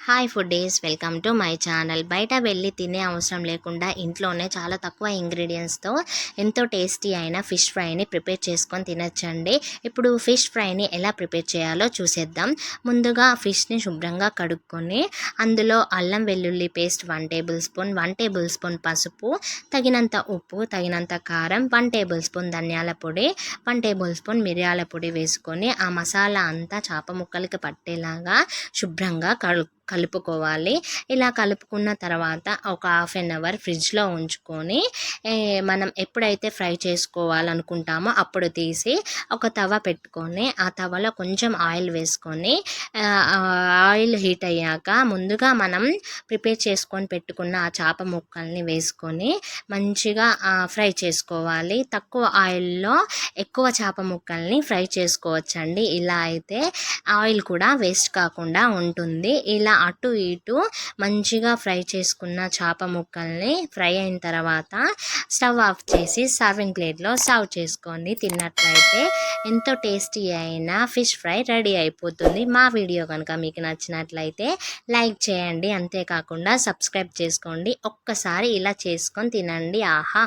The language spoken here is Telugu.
Hi foodies, welcome to my channel. బయట వెళ్ళి తినే అవసరం లేకుండా ఇంట్లోనే చాలా తక్కువ ఇంగ్రీడియంట్స్తో ఎంతో టేస్టీ అయిన ఫిష్ ఫ్రైని ప్రిపేర్ చేసుకొని తినచ్చండి. ఇప్పుడు ఫిష్ ఫ్రైని ఎలా ప్రిపేర్ చేయాలో చూసేద్దాం. ముందుగా ఫిష్ని శుభ్రంగా కడుక్కొని అందులో అల్లం వెల్లుల్లి paste 1 tablespoon, 1 tablespoon పసుపు, తగినంత ఉప్పు, తగినంత కారం, 1 టేబుల్ స్పూన్ ధనియాల పొడి, 1 టేబుల్ స్పూన్ మిరియాల పొడి వేసుకొని ఆ మసాలా అంతా చేప ముక్కలకి పట్టేలాగా శుభ్రంగా కలుపుకోవాలి. ఇలా కలుపుకున్న తర్వాత ఒక హాఫ్ అన్ అవర్ ఫ్రిడ్జ్లో ఉంచుకొని మనం ఎప్పుడైతే ఫ్రై చేసుకోవాలనుకుంటామో అప్పుడు తీసి ఒక తవ పెట్టుకొని ఆ తవలో కొంచెం ఆయిల్ వేసుకొని ఆయిల్ హీట్ అయ్యాక ముందుగా మనం ప్రిపేర్ చేసుకొని పెట్టుకున్న ఆ చేప ముక్కల్ని వేసుకొని మంచిగా ఫ్రై చేసుకోవాలి. తక్కువ ఆయిల్లో ఎక్కువ చేప ముక్కల్ని ఫ్రై చేసుకోవచ్చండి. ఇలా అయితే ఆయిల్ కూడా వేస్ట్ కాకుండా ఉంటుంది. ఇలా అటు ఇటు మంచిగా ఫ్రై చేసుకున్న చేప ముక్కల్ని ఫ్రై అయిన తర్వాత స్టవ్ ఆఫ్ చేసి సర్వింగ్ ప్లేట్లో సర్వ్ చేసుకొని తిన్నట్లయితే ఎంతో టేస్టీ అయిన ఫిష్ ఫ్రై రెడీ అయిపోతుంది. మా వీడియో కనుక మీకు నచ్చినట్లయితే లైక్ చేయండి, అంతేకాకుండా సబ్స్క్రైబ్ చేసుకోండి. ఒక్కసారి ఇలా చేసుకొని తినండి. ఆహా!